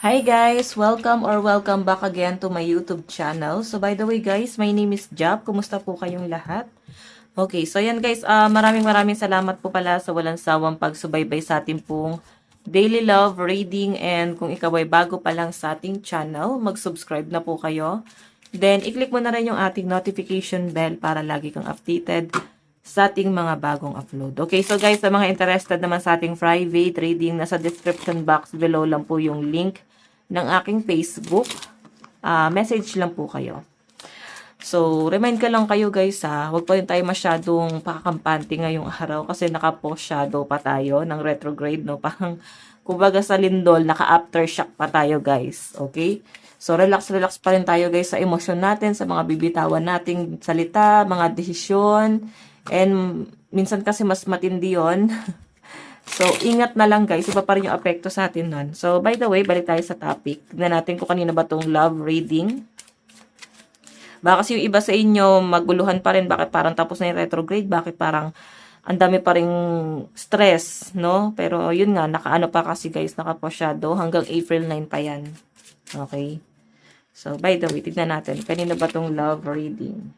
Hi guys! Welcome back again to my YouTube channel. So by the way guys, my name is Jap. Kumusta po kayong lahat? Okay, so yan guys, maraming salamat po pala sa walang sawang pagsubaybay sa ating pong daily love reading, and kung ikaw ay bago pa lang sa ating channel, mag-subscribe na po kayo. Then, i-click mo na rin yung ating notification bell para lagi kang updated sa ating mga bagong upload. Okay, so guys, sa mga interested naman sa ating private reading, nasa description box below lang po yung link ng aking Facebook. Message lang po kayo. So, remind ka lang kayo guys huwag pa rin tayo masyadong pakakampante ngayong araw kasi naka-post shadow pa tayo ng retrograde, no? Parang, kumbaga sa lindol, naka-aftershock pa tayo guys. Okay? So, relax pa rin tayo guys sa emosyon natin, sa mga bibitawan nating salita, mga desisyon, and minsan kasi mas matindi yun. So, ingat na lang guys. Iba pa rin yung apekto sa atin nun. So, by the way, balik tayo sa topic. Tignan natin kung kanina ba tong love reading. Baka kasi yung iba sa inyo, maguluhan pa rin. Bakit parang tapos na yung retrograde? Bakit parang ang dami pa rin stress, no? Pero yun nga, nakaano pa kasi guys, nakaposyado. Hanggang April 9 pa yan. Okay? So, by the way, tignan natin. Kanina ba tong love reading?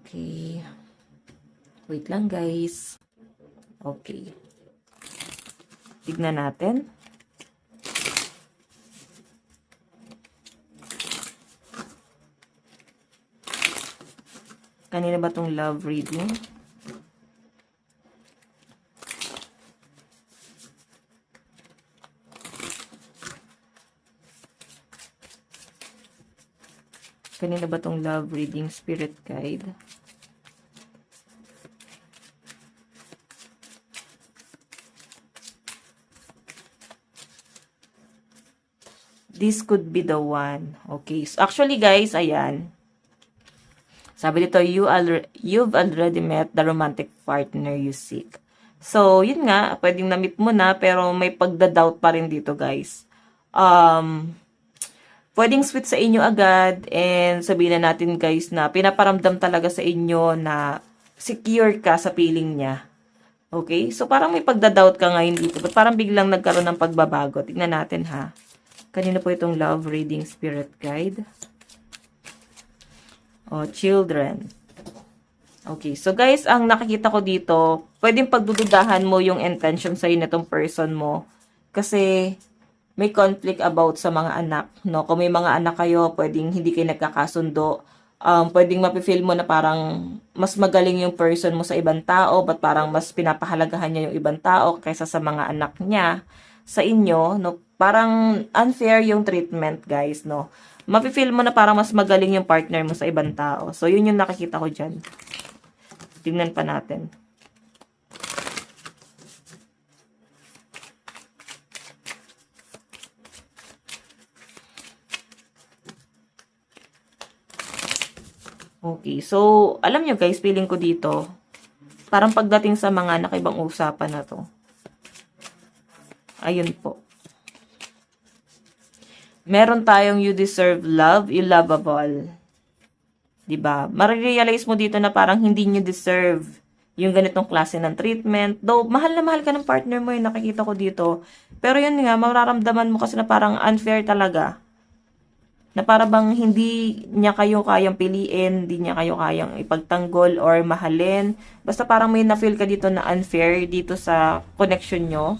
Okay. Wait lang guys. Okay. Tignan natin. Kanina ba tong love reading? Kanina ba tong love reading, spirit guide? This could be the one. Okay. So, actually, guys, ayan. Sabi dito, you've already met the romantic partner you seek. So, yun nga, pwedeng na-meet mo na, pero may pagda-doubt pa rin dito, guys. Pwedeng sweet sa inyo agad, and sabihin na natin, guys, na pinaparamdam talaga sa inyo na secure ka sa feeling niya. Okay? So, parang may pagda-doubt ka ngayon dito. But parang biglang nagkaroon ng pagbabago. Tignan natin, ha? Kanina po itong love reading spirit guide. Children. Okay, so guys, ang nakikita ko dito, pwedeng pagdududahan mo yung intention sa'yo nitong person mo. Kasi may conflict about sa mga anak, no? Kung may mga anak kayo, pwedeng hindi kayo nagkakasundo. Pwedeng mapifeel mo na parang mas magaling yung person mo sa ibang tao, but parang mas pinapahalagahan niya yung ibang tao kaysa sa mga anak niya sa inyo, no? Parang unfair yung treatment, guys, no? Mafe-feel mo na parang mas magaling yung partner mo sa ibang tao. So, yun yung nakikita ko dyan. Tingnan pa natin. Okay, so, alam nyo guys, feeling ko dito, parang pagdating sa mga nakaibang usapan na to, ayun po. Meron tayong you deserve love, you lovable. Diba? Marirealize mo dito na parang hindi nyo deserve yung ganitong klase ng treatment. Though, mahal na mahal ka ng partner mo, yung nakikita ko dito. Pero yun nga, mararamdaman mo kasi na parang unfair talaga. Na para bang hindi niya kayo kayang piliin, hindi niya kayo kayang ipagtanggol or mahalin. Basta parang may na-feel ka dito na unfair dito sa connection nyo.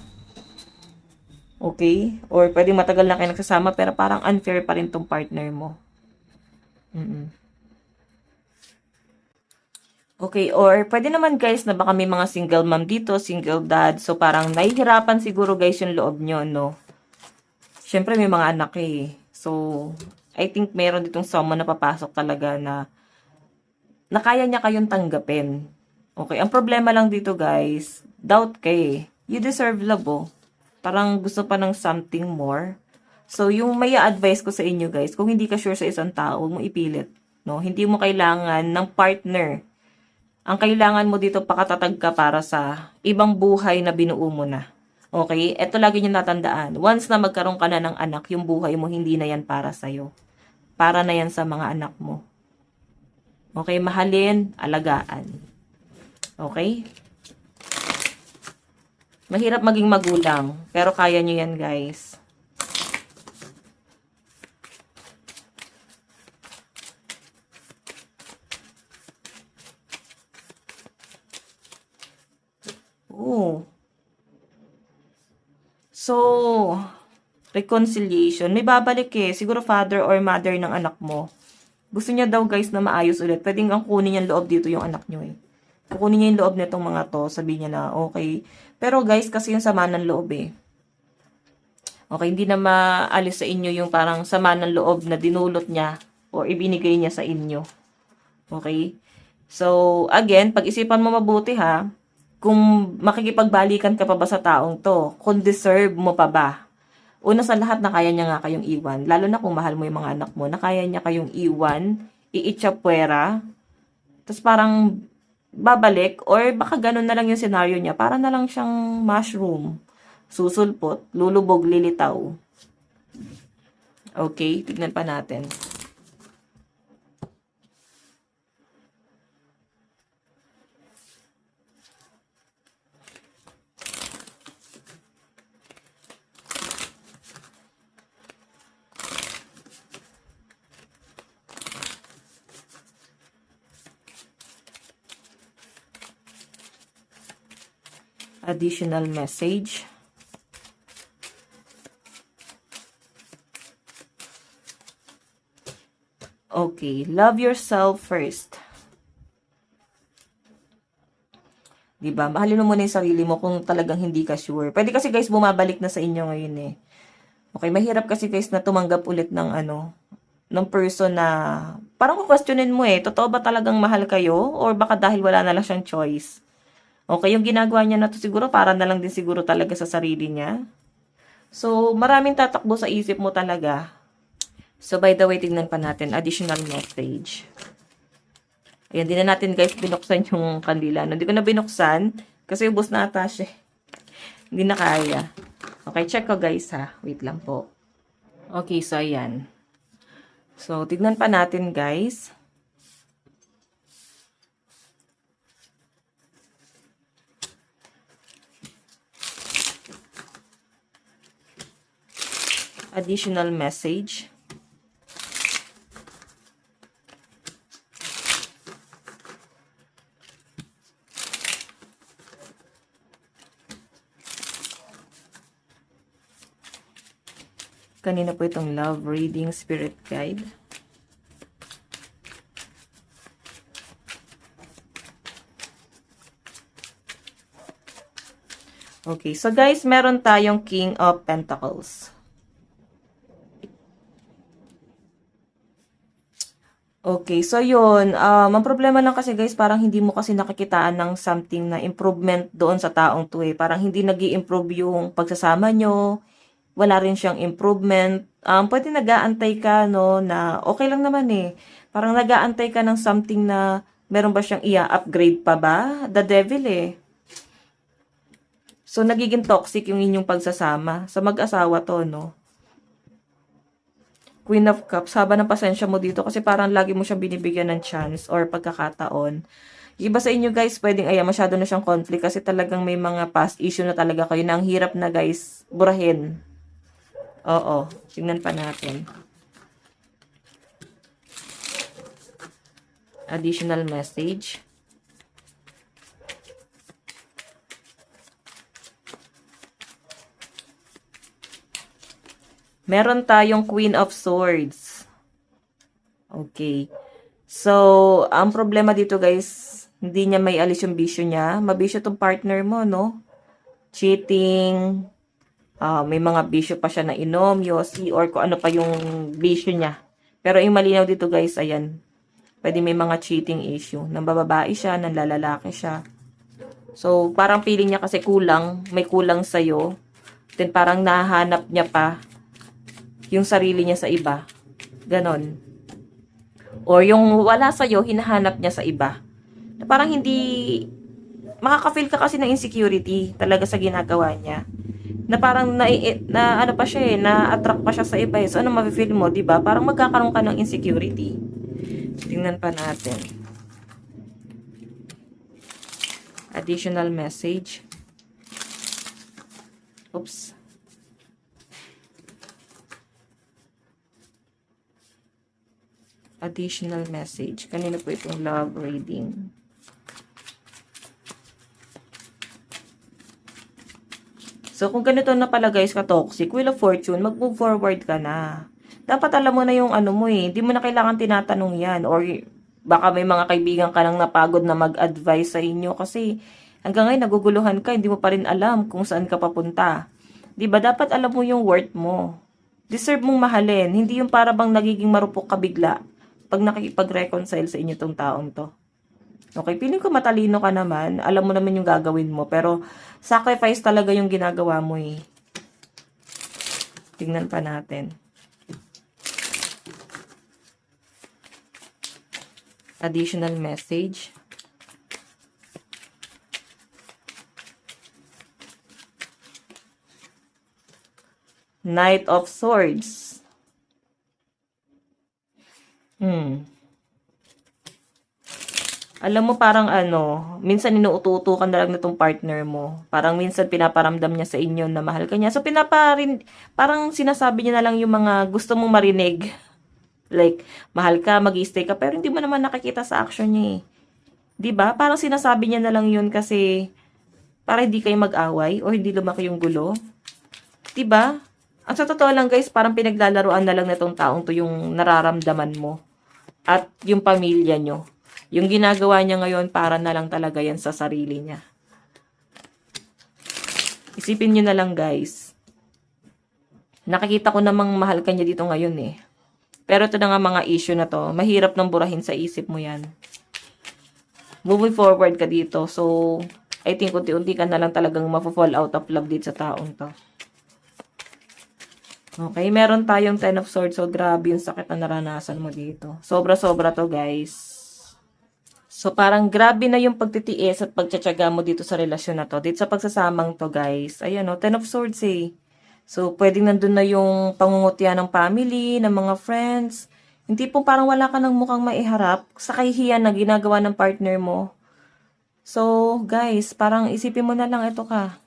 Okay? Or pwedeng matagal na kayo nagsasama pero parang unfair pa rin tong partner mo. Okay, or pwede naman guys na baka may mga single mom dito, single dad. So parang nahihirapan siguro guys yung loob nyo, no? Siyempre may mga anak eh. So, I think meron ditong someone na papasok talaga na kaya niya kayong tanggapin. Okay, ang problema lang dito guys, doubt kayo eh. You deserve love, oh. Parang gusto pa ng something more. So, yung may advice ko sa inyo guys, kung hindi ka sure sa isang tao, huwag mo ipilit. No? Hindi mo kailangan ng partner. Ang kailangan mo dito, pakatatag ka para sa ibang buhay na binuo mo na. Okay? Ito lagi nyo natandaan. Once na magkaroon ka na ng anak, yung buhay mo, hindi na yan para sa'yo. Para na yan sa mga anak mo. Okay? Mahalin, alagaan. Okay? Mahirap maging magulang, pero kaya nyo yan, guys. Oh. So, reconciliation. May babalik eh. Siguro father or mother ng anak mo. Gusto niya daw, guys, na maayos ulit. Pwedeng ang kunin niya loob dito yung anak niyo eh. Kukunin niya yung loob nitong mga to. Sabihin niya na, okay. Pero guys, kasi yung sama ng loob eh. Okay, hindi na maalis sa inyo yung parang sama ng loob na dinulot niya o ibinigay niya sa inyo. Okay? So, again, pag-isipan mo mabuti ha, kung makikipagbalikan ka pa ba sa taong to, kung deserve mo pa ba. Una sa lahat, na kaya niya nga kayong iwan. Lalo na kung mahal mo yung mga anak mo, na kaya niya kayong iwan, iitchapwera, tapos parang babalik, or baka ganun na lang yung scenario niya, para na lang siyang mushroom. Susulpot, lulubog, lilitaw. Okay, tignan pa natin. Additional message. Okay, love yourself first. Diba? Mahalin mo muna yung sarili mo kung talagang hindi ka sure. Pwede kasi guys, bumabalik na sa inyo ngayon eh. Okay, mahirap kasi guys na tumanggap ulit ng ng person na parang kukwestiyonin mo eh, totoo ba talagang mahal kayo? Or baka dahil wala na lang siyang choice? Okay, yung ginagawa niya na to siguro para na lang din siguro talaga sa sarili niya. So, maraming tatakbo sa isip mo talaga. So, by the way, tignan pa natin. Additional message. Ayan, di na natin guys binuksan yung kandila. Hindi ko na binuksan kasi ubos na ata siya. Hindi na kaya. Okay, check ko guys ha. Wait lang po. Okay, so ayan. So, tignan pa natin guys. Additional message. Kanina po itong love reading spirit guide. Okay, so guys, meron tayong King of Pentacles. Okay, so yun, ang problema lang kasi guys, parang hindi mo kasi nakikitaan ng something na improvement doon sa taong to eh. Parang hindi nag-i-improve yung pagsasama nyo, wala rin siyang improvement. Pwede nag-aantay ka, no, na okay lang naman eh. Parang nag-aantay ka ng something na meron ba siyang i-upgrade pa ba? The devil eh. So, nagiging toxic yung inyong pagsasama. Sa mag-asawa to, no? Queen of Cups, haba ng pasensya mo dito kasi parang lagi mo siyang binibigyan ng chance or pagkakataon. Iba sa inyo guys, pwedeng masyado na siyang conflict kasi talagang may mga past issue na talaga kayo na ang hirap na guys burahin. Oo, tingnan pa natin. Additional message. Meron tayong Queen of Swords. Okay. So, ang problema dito guys, hindi niya may alis yung bisyo niya. Mabisyo tong partner mo, no? Cheating, may mga bisyo pa siya na inom, yosi, or kung ano pa yung bisyo niya. Pero yung malinaw dito guys, ayan. Pwede may mga cheating issue. Nang bababae siya, nang lalaki siya. So, parang feeling niya kasi kulang, may kulang sa'yo. Then parang nahanap niya pa yung sarili niya sa iba. Ganon. Or yung wala sa'yo, hinahanap niya sa iba. Na parang hindi, makaka-feel ka kasi ng insecurity talaga sa ginagawa niya. Na parang ano pa siya na-attract pa siya sa iba eh. So, ano mafe-feel mo, 'di ba? Parang magkakaroon ka ng insecurity. Tingnan pa natin. Additional message. Oops. Additional message. Kanina po itong love reading. So, kung ganito na pala guys ka-toxic, Wheel of Fortune, mag-move forward ka na. Dapat alam mo na yung ano mo eh. Hindi mo na kailangan tinatanong yan. Or baka may mga kaibigan ka nang napagod na mag-advise sa inyo. Kasi hanggang ngayon naguguluhan ka, hindi mo pa rin alam kung saan ka papunta. Diba? Dapat alam mo yung worth mo. Deserve mong mahalin. Hindi yung para bang nagiging marupok ka bigla pag nakikipag-reconcile sa inyo tong taong to. Okay, feeling ko matalino ka naman. Alam mo naman yung gagawin mo. Pero, sacrifice talaga yung ginagawa mo eh. Tingnan pa natin. Additional message. Knight of Swords. Alam mo parang ano, minsan inuuto-uto ka na lang nitong partner mo. Parang minsan pinaparamdam niya sa inyo na mahal ka niya. So parang sinasabi niya na lang yung mga gusto mong marinig. Like, mahal ka, mag-i-stay ka, pero hindi mo naman nakikita sa action niya eh. 'Di ba? Parang sinasabi niya na lang yun kasi para hindi kayo mag-away o hindi lumaki yung gulo. 'Di ba? At sa totoo lang guys, parang pinaglalaruan na lang nitong taong to yung nararamdaman mo at yung pamilya nyo. Yung ginagawa niya ngayon, para na lang talaga yan sa sarili niya. Isipin nyo na lang, guys. Nakikita ko namang mahal ka niya dito ngayon eh. Pero ito na nga mga issue na to. Mahirap nang burahin sa isip mo yan. Moving forward ka dito. So, I think unti-unti ka na lang talagang mafo-fall out of love dito sa taong to. Okay, meron tayong 10 of Swords. So, grabe yung sakit na naranasan mo dito. Sobra-sobra to, guys. So, parang grabe na yung pagtitiis at pagtsatsaga mo dito sa relasyon na to. Dito sa pagsasamang to, guys. Ayan o, 10 of Swords eh. So, pwedeng nandun na yung pangungutya ng family, ng mga friends. Hindi po parang wala ka ng mukhang maiharap sa kahihiyan na ginagawa ng partner mo. So, guys, parang isipin mo na lang, ito ka.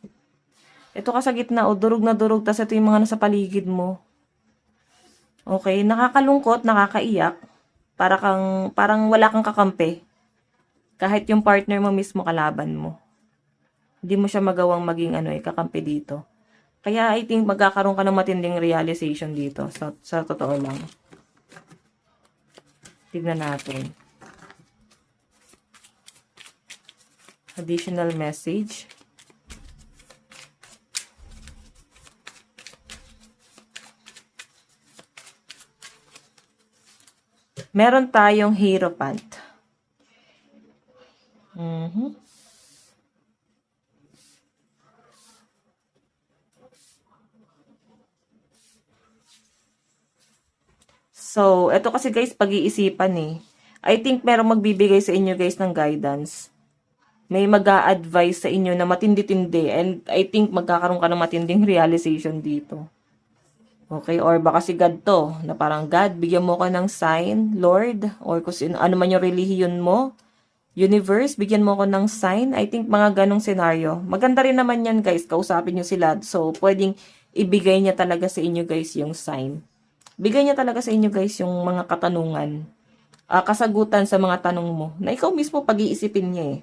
Ito ka sa gitna o durog na durog, tas ito yung mga nasa paligid mo. Okay, nakakalungkot, nakakaiyak. Parang wala kang kakampi. Kahit yung partner mo mismo kalaban mo. Hindi mo siya magawang maging kakampi dito. Kaya I think magkakaroon ka ng matinding realization dito. Sa totoo lang. Tignan natin. Additional message. Meron tayong Hierophant. So, ito kasi guys, pag-iisipan eh. I think merong magbibigay sa inyo guys ng guidance. May mag-a-advise sa inyo na matindi-tindi. And I think magkakaroon ka ng matinding realization dito. Okay, or baka si God to, na parang God, bigyan mo ko ng sign, Lord, or kung ano man yung relihiyon mo. Universe, bigyan mo ko ng sign. I think mga ganong scenario. Maganda rin naman yan guys, kausapin nyo sila. So, pwedeng ibigay niya talaga sa inyo guys yung sign. Bigay niya talaga sa inyo guys yung mga katanungan. Kasagutan sa mga tanong mo. Na ikaw mismo pag-iisipin niya eh.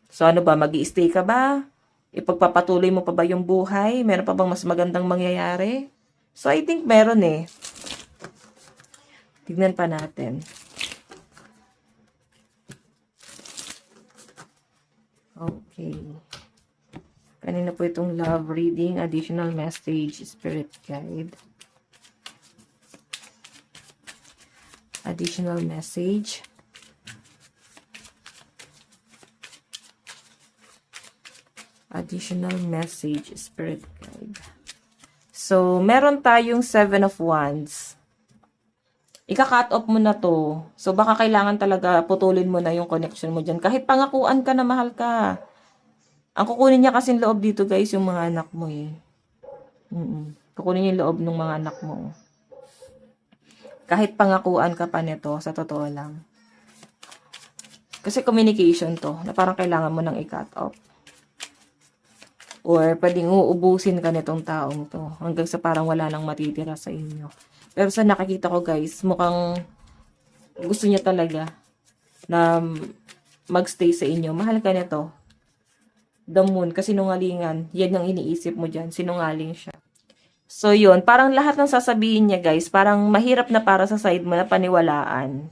So, ano ba? Mag-i-stay ka ba? Ipagpapatuloy mo pa ba yung buhay? Meron pa bang mas magandang mangyayari? So, I think meron eh. Tignan pa natin. Okay. Kanina po itong love reading, additional message, spirit guide. Additional message. Additional message, spirit guide. So, meron tayong 7 of Wands. Ika-cut off mo na to. So, baka kailangan talaga putulin mo na yung connection mo dyan. Kahit pangakuan ka na mahal ka. Ang kukunin niya kasing loob dito, guys, yung mga anak mo eh. Kukunin niya yung loob ng mga anak mo. Kahit pangakuan ka pa nito, sa totoo lang. Kasi communication to, na parang kailangan mo nang i-cut off. Or pwedeng uubusin ka nitong taong to hanggang sa parang wala nang matitira sa inyo. Pero sa nakikita ko guys, mukhang gusto niya talaga na magstay sa inyo. Mahal ka nito. The Moon, kasi sinungalingan. Yan ang iniisip mo dyan. Sinungaling siya. So yun, parang lahat ng sasabihin niya guys, parang mahirap na para sa side mo na paniwalaan.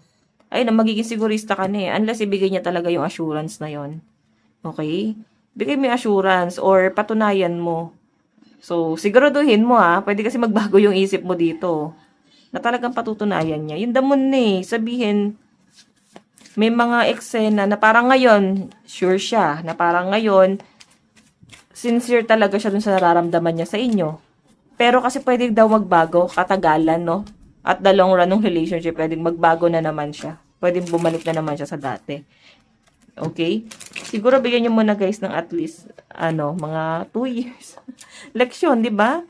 Ayun, magiging sigurista ka na eh. Unless ibigay niya talaga yung assurance na yon. Okay? Bigay mo yung assurance or patunayan mo. So, siguraduhin mo ha. Pwede kasi magbago yung isip mo dito. Na talagang patutunayan niya. Yung damon eh. Sabihin, may mga eksena na parang ngayon, sure siya. Na parang ngayon, sincere talaga siya dun sa nararamdaman niya sa inyo. Pero kasi pwede daw magbago, katagalan, no? At the long run ng relationship, pwedeng magbago na naman siya. Pwedeng bumalik na naman siya sa dati. Okay? Siguro bigyan niyo muna guys ng at least, mga 2 years. Leksyon, di ba?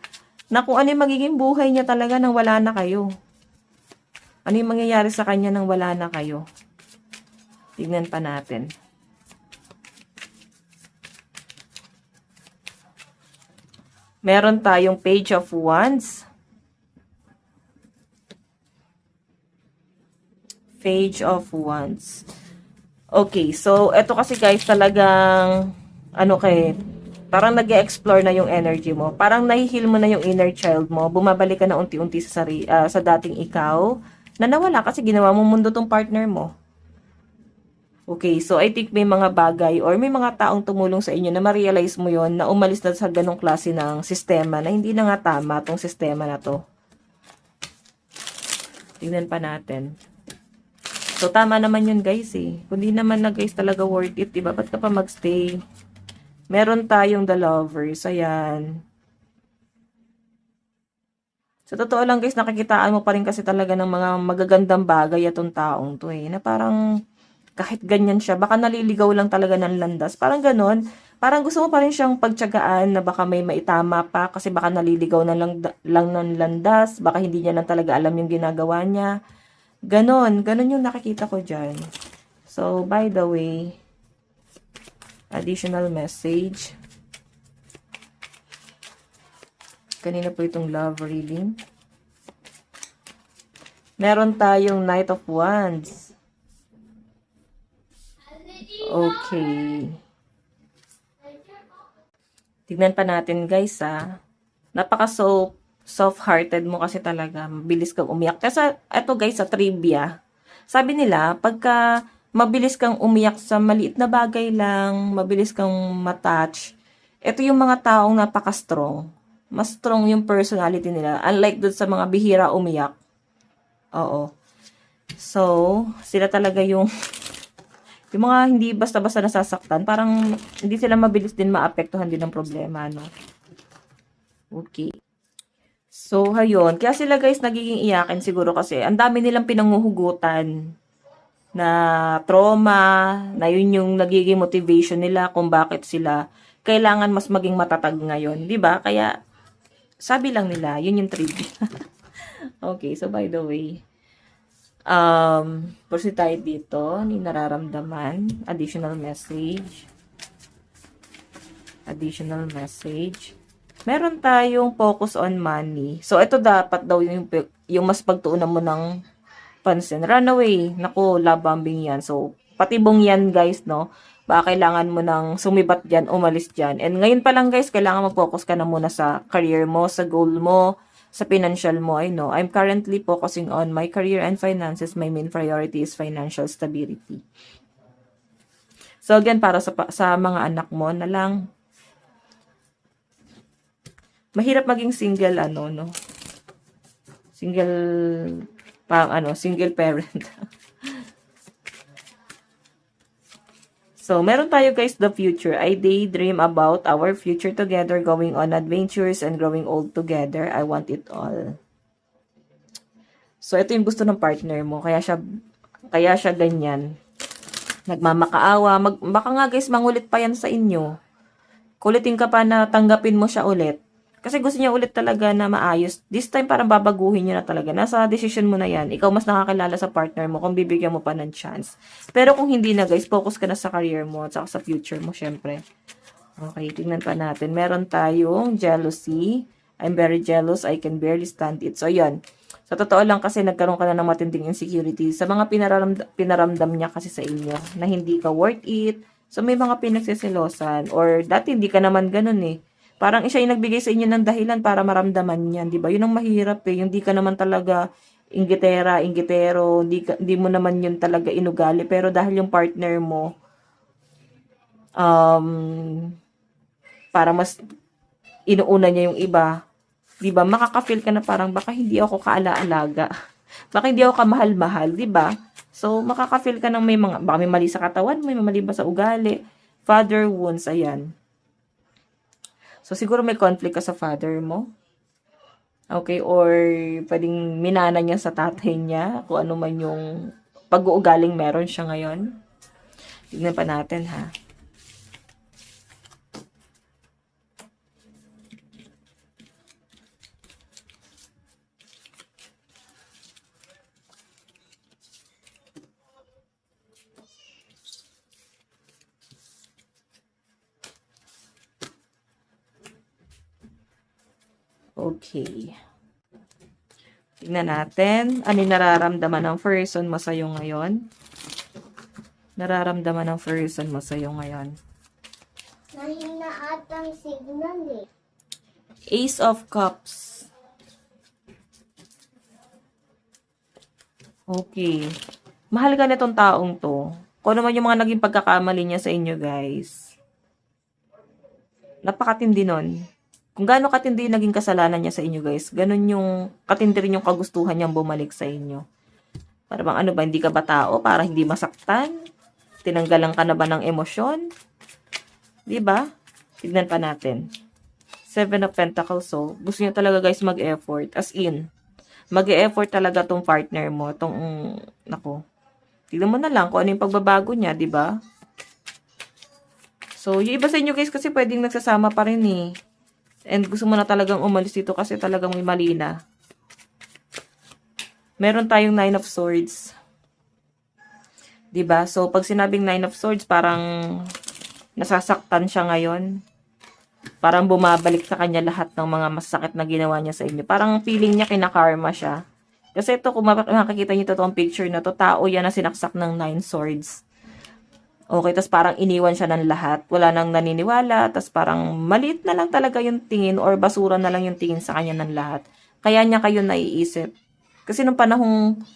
Na kung ano yung magiging buhay niya talaga nang wala na kayo. Ano yung mangyayari sa kanya nang wala na kayo. Tignan pa natin. Meron tayong Page of Wands. Page of Wands. Okay, so ito kasi guys talagang parang nag-e-explore na yung energy mo. Parang nahihil mo na yung inner child mo. Bumabalik ka na unti-unti sa dating ikaw na nawala kasi ginawa mo mundo tong partner mo. Okay, so I think may mga bagay or may mga taong tumulong sa inyo na ma-realize mo yon na umalis na sa ganong klase ng sistema na hindi na nga tama tong sistema na to. Tingnan pa natin. So, tama naman yun guys eh. Kung di naman na guys talaga worth it, diba? Ba't ka pa magstay? Meron tayong The Lovers. Ayan. Sa totoo lang guys, nakikitaan mo pa rin kasi talaga ng mga magagandang bagay atong taong to eh. Na parang kahit ganyan siya, baka naliligaw lang talaga ng landas. Parang ganon. Parang gusto mo pa rin siyang pagtiyagaan na baka may maitama pa kasi baka naliligaw na lang ng landas. Baka hindi niya lang talaga alam yung ginagawa niya. Ganon yung nakikita ko dyan. So, by the way, additional message. Kanina po itong love reading. Meron tayong Knight of Wands. Okay. Tignan pa natin guys soft-hearted mo kasi talaga. Mabilis kang umiyak. Kasi ito guys, sa trivia, sabi nila, pagka mabilis kang umiyak sa maliit na bagay lang, mabilis kang matouch, ito yung mga taong napaka-strong. Mas strong yung personality nila. Unlike dun sa mga bihira umiyak. Oo. So, sila talaga yung mga hindi basta-basta nasasaktan, parang hindi sila mabilis din maapektuhan din ng problema, no? Okay. So, hayun. Kaya sila guys nagiging iyakin siguro kasi ang dami nilang pinanguhugutan na trauma, na yun yung nagiging motivation nila kung bakit sila kailangan mas maging matatag ngayon. 'Di ba? Kaya, sabi lang nila, yun yung trivia. Okay, so by the way, proceed tayo dito, ni nararamdaman, additional message. Additional message. Meron tayong focus on money. So, ito dapat daw yung mas pagtuunan mo ng pansin. Runaway. Naku, love bombing yan. So, patibong yan guys, no? Baka kailangan mo nang sumibat dyan, umalis dyan. And ngayon pa lang guys, kailangan mag-focus ka na muna sa career mo, sa goal mo, sa financial mo. I know, I'm currently focusing on my career and finances. My main priority is financial stability. So, again, para sa mga anak mo na lang, mahirap maging single no. Single parent. So, meron tayo guys the future. I daydream about our future together, going on adventures and growing old together. I want it all. So, ito yung gusto ng partner mo. Kaya siya ganyan. Nagmamakaawa. Baka nga guys, mangulit pa yan sa inyo. Kulitin ka pa na tanggapin mo siya ulit. Kasi gusto niya ulit talaga na maayos. This time parang babaguhin niya na talaga. Nasa decision mo na yan. Ikaw mas nakakilala sa partner mo kung bibigyan mo pa ng chance. Pero kung hindi na guys, focus ka na sa career mo at saka sa future mo syempre. Okay, tingnan pa natin. Meron tayong jealousy. I'm very jealous. I can barely stand it. So, yun. Sa totoo lang kasi nagkaroon ka na ng matinding insecurity sa mga pinaramdam niya kasi sa inyo na hindi ka worth it. So, may mga pinagsiselosan or dati hindi ka naman ganun eh. Parang siya yung nagbigay sa inyo ng dahilan para maramdaman niyan, 'di ba? Yun ang mahirap eh, yung di ka naman talaga inggitero, hindi mo naman yun talaga inugali, pero dahil yung partner mo um para mas inuuna niya yung iba, 'di ba? Makaka-feel ka na parang baka hindi ako kaala-alaga. Baka hindi ako kamahal-mahal, 'di ba? So makaka-feel ka ng may mga baka may mali sa katawan, may mali ba sa ugali, father wounds, ayan. So, siguro may conflict ka sa father mo. Okay, or pwedeng minana niya sa tatay niya, kung ano man yung pag-uugaling meron siya ngayon. Tignan pa natin, ha. Okay. Tignan natin. Ano yung nararamdaman ng person mo sa'yo ngayon? Nararamdaman ng person mo sa'yo ngayon. Mahina atang signal eh. Ace of Cups. Okay. Mahal ka nitong taong to. Kung ano man yung mga naging pagkakamali niya sa inyo, guys. Napakatindi nun. Kung gaano katindi yung naging kasalanan niya sa inyo, guys, ganun yung katindi rin yung kagustuhan niyang bumalik sa inyo. Para bang ano ba, hindi ka ba tao? Para hindi masaktan? Tinanggalan ka na ba ng emosyon? Diba? Tignan pa natin. Seven of Pentacles, so, gusto niya talaga, guys, mag-effort. As in, mag-e-effort talaga tong partner mo. Nako. Tignan mo na lang kung ano yung pagbabago niya, diba? So, yung iba sa inyo, guys, kasi pwedeng nagsasama pa rin eh. And gusto mo na talagang umalis dito kasi talagang may mali na. Meron tayong Nine of Swords. 'Di ba? So, pag sinabing Nine of Swords, parang nasasaktan siya ngayon. Parang bumabalik sa kanya lahat ng mga masakit na ginawa niya sa inyo. Parang feeling niya kinakarma siya. Kasi ito, kung makikita niyo ito, picture na to, tao yan na sinaksak ng Nine Swords. Okay, tas parang iniwan siya ng lahat. Wala nang naniniwala, tas parang maliit na lang talaga yung tingin or basura na lang yung tingin sa kanya ng lahat. Kaya niya kayo naiisip. Kasi nung panahong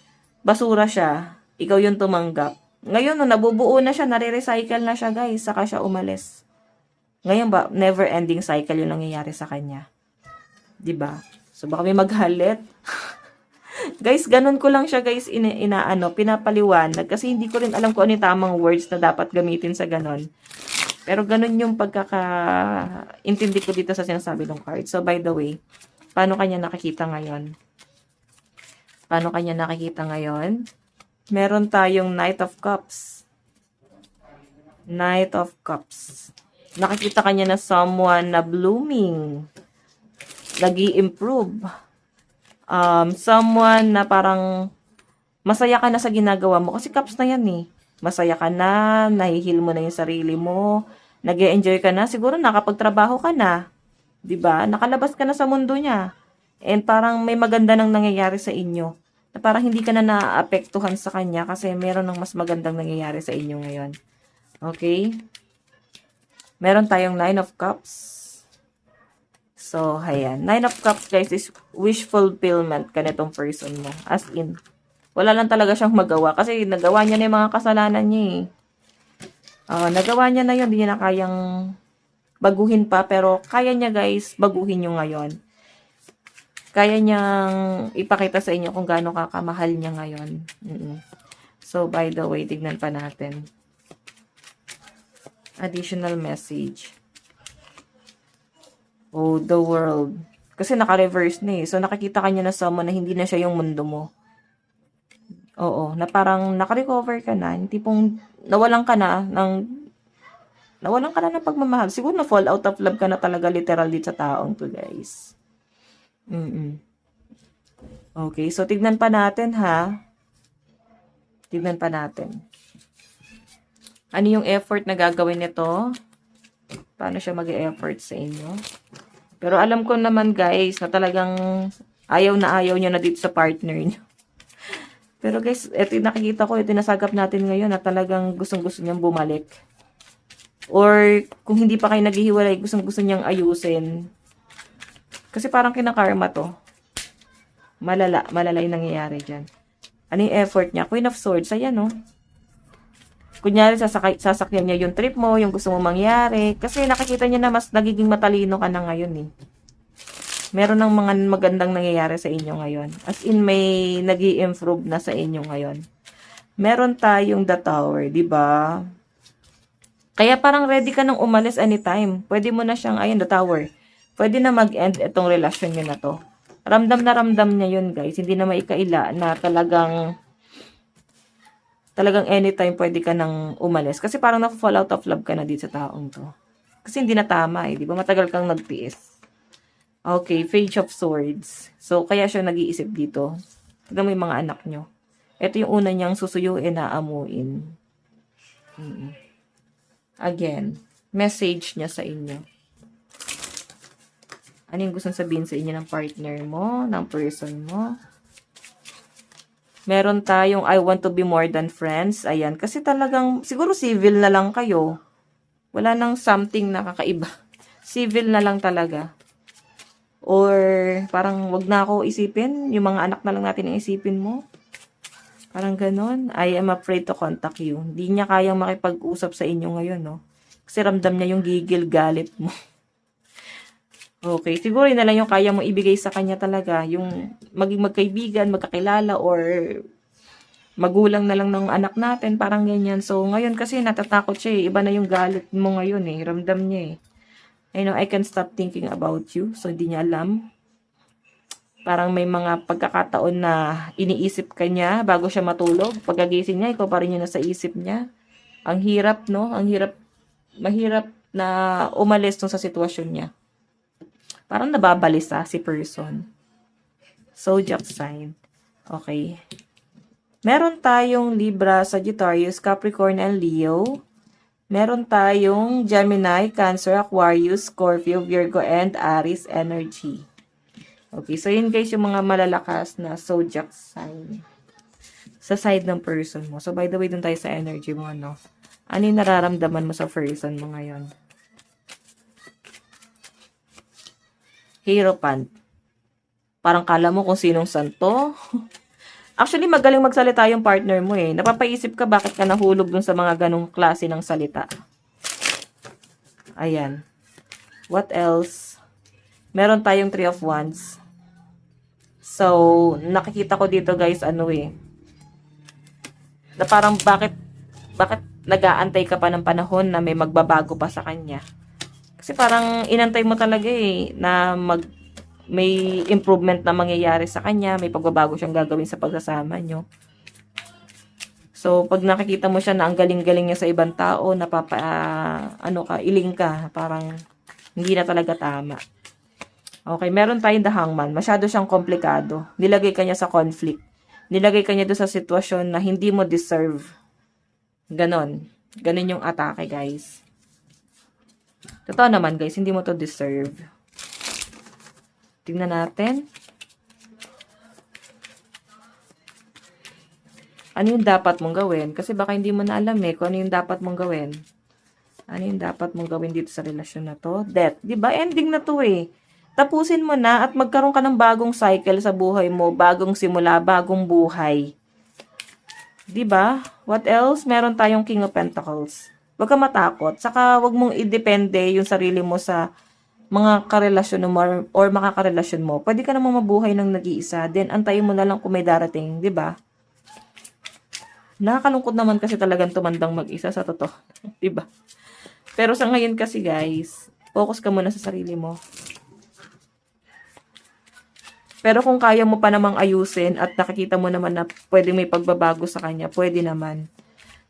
basura siya, ikaw yung tumanggap. Ngayon, nung nabubuo na siya, nare-recycle na siya, guys, saka siya umalis. Ngayon ba, never ending cycle yung nangyayari sa kanya. 'Di ba? So, baka may maghalit. Guys, ganun ko lang siya, guys, pinapaliwanag. Kasi hindi ko rin alam kung ano yung tamang words na dapat gamitin sa ganun. Pero ganun yung pagkaka-intindi ko dito sa sinasabi ng card. So, by the way, paano kanya nakikita ngayon? Paano kanya nakikita ngayon? Meron tayong Knight of Cups. Knight of Cups. Nakikita kanya na someone na blooming. Nag-i-improve. Someone na parang masaya ka na sa ginagawa mo. Kasi cups na yan eh. Masaya ka na, nahihil mo na yung sarili mo, nag-e-enjoy ka na, siguro nakapagtrabaho ka na. 'Di ba? Nakalabas ka na sa mundo niya. And parang may maganda nang nangyayari sa inyo. Na parang hindi ka na naapektuhan sa kanya kasi meron ng mas magandang nangyayari sa inyo ngayon. Okay? Meron tayong Nine of Cups. So, ayan. Nine of Cups, guys, is wish fulfillment ka nitong person mo. As in, wala lang talaga siyang magawa. Kasi nagawa niya na yung mga kasalanan niya eh. Nagawa niya na yun. Hindi niya na kayang baguhin pa. Pero kaya niya, guys, baguhin yung ngayon. Kaya niyang ipakita sa inyo kung gaano kakamahal niya ngayon. So, by the way, tignan pa natin. Additional message. Oh, the world. Kasi naka-reverse na eh. So, nakikita ka niya na someone na hindi na siya yung mundo mo. Oo, na parang naka-recover ka na. Hindi pong nawalan ka na Nawalan ka na ng pagmamahal. Siguro na fall out of love ka na talaga literal dito sa taong to, guys. Okay, so tignan pa natin, ha. Tignan pa natin. Ano yung effort na gagawin nito? Paano siya mag-e-effort sa inyo? Pero alam ko naman, guys, na talagang ayaw na ayaw nyo na dito sa partner nyo. Pero guys, ito yung nakikita ko, ito nasagap natin ngayon na talagang gustong-gusto niyang bumalik. Or kung hindi pa kayo naghihiwalay, gustong-gusto niyang ayusin. Kasi parang kinakarma to. Malala yung nangyayari dyan. Ano yung effort niya? Queen of Swords, ayan, no? Kunyari, sasakyan niya yung trip mo, yung gusto mo mangyari. Kasi nakikita niya na mas nagiging matalino ka na ngayon, eh. Meron ng mga magandang nangyayari sa inyo ngayon. As in, may nag-i-improve na sa inyo ngayon. Meron tayong The Tower, di ba? Kaya parang ready ka nang umalis anytime. Pwede mo na siyang, ayun, The Tower. Pwede na mag-end itong relasyon niyo na to. Ramdam na ramdam niya yun, guys. Hindi na maikaila na talagang anytime pwede ka nang umalis. Kasi parang na-fall out of love ka na dito sa taong to. Kasi hindi na tama, eh. Di ba? Matagal kang nagtiis. Okay, Page of Swords. So, kaya siya nag-iisip dito. Tignan mo yung mga anak nyo. Ito yung una niyang susuyuin na amuin. Again, message niya sa inyo. Ano yung gusto sabihin sa inyo ng partner mo, ng person mo? Meron tayong I want to be more than friends. Ayan, kasi talagang, siguro civil na lang kayo. Wala nang something na kakaiba. Civil na lang talaga. Or parang wag na ako isipin, yung mga anak na lang natin ang isipin mo. Parang ganon. I am afraid to contact you. Hindi niya kayang makipag-usap sa inyo ngayon, no? Kasi ramdam niya yung gigil, galit mo. Okay, siguro yun na lang yung kaya mong ibigay sa kanya talaga. Yung maging magkaibigan, magkakilala, or magulang na lang ng anak natin, parang ganyan. So, ngayon kasi natatakot siya, eh. Iba na yung galit mo ngayon, eh. Ramdam niya, eh. I know, I can't stop thinking about you. So, hindi niya alam. Parang may mga pagkakataon na iniisip ka niya bago siya matulog. Pagkagising niya, ikaw pa rin yun nasa isip niya. Ang hirap, no? Ang hirap, mahirap na umalis sa sitwasyon niya. Parang nababalisa si person. Zodiac sign. Okay. Meron tayong Libra, Sagittarius, Capricorn, and Leo. Meron tayong Gemini, Cancer, Aquarius, Scorpio, Virgo, and Aries energy. Okay, so yun guys yung mga malalakas na zodiac sign sa side ng person mo. So by the way, dun tayo sa energy mo, no? Ano yung nararamdaman mo sa person mo ngayon? Hierophant. Parang kala mo kung sinong santo. Actually, magaling magsalita yung partner mo, eh. Napapaisip ka bakit ka nahulog dun sa mga ganong klase ng salita. Ayan. What else? Meron tayong Three of Wands. So, nakikita ko dito guys, ano eh. Na parang bakit nag-aantay ka pa ng panahon na may magbabago pa sa kanya. Kasi parang inantay mo talaga eh, na may improvement na mangyayari sa kanya, may pagbabago siyang gagawin sa pagsasama nyo. So, pag nakikita mo siya na ang galing-galing niya sa ibang tao, iling ka, parang hindi na talaga tama. Okay, meron tayong The Hangman. Masyado siyang komplikado. Nilagay ka niya sa conflict. Nilagay ka niya doon sa sitwasyon na hindi mo deserve. Ganon. Ganon yung atake, guys. Totoo naman, guys, hindi mo to deserve. Tingnan natin. Ano yung dapat mong gawin? Kasi baka hindi mo na alam eh kung ano yung dapat mong gawin. Ano yung dapat mong gawin dito sa relasyon na to? Death. Diba? Ending na to eh. Tapusin mo na at magkaroon ka ng bagong cycle sa buhay mo. Bagong simula, bagong buhay. Diba? What else? Meron tayong King of Pentacles. Huwag ka matakot. Saka huwag mong idepende yung sarili mo sa mga karelasyon mo or makakarelasyon mo. Pwede ka namang mabuhay ng nag-iisa. Then, antayin mo na lang kung may darating. Diba? Nakakalungkot naman kasi talagang tumandang mag-isa sa totoo. Diba? Pero sa ngayon kasi guys, focus ka muna sa sarili mo. Pero kung kaya mo pa namang ayusin at nakikita mo naman na pwede may pagbabago sa kanya, pwede naman.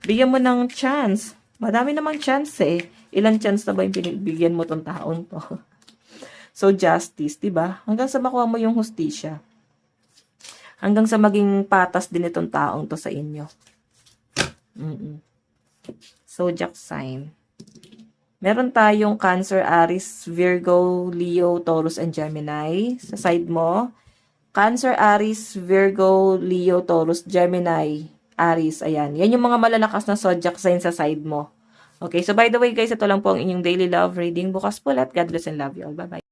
Bigyan mo ng chance. Madami namang chance eh. Ilan chance na ba yung binibigyan mo tong taon to? So, justice, di ba? Hanggang sa makuha mo yung hustisya. Hanggang sa maging patas din itong taong to sa inyo. Zodiac sign. Meron tayong Cancer, Aries, Virgo, Leo, Taurus, and Gemini. Sa side mo, Cancer, Aries, Virgo, Leo, Taurus, Gemini, Aries. Ayan. Yan yung mga malalakas na zodiac sign sa side mo. Okay, so by the way guys, ito lang po ang inyong daily love reading. Bukas po lahat. God bless and love you all. Bye-bye.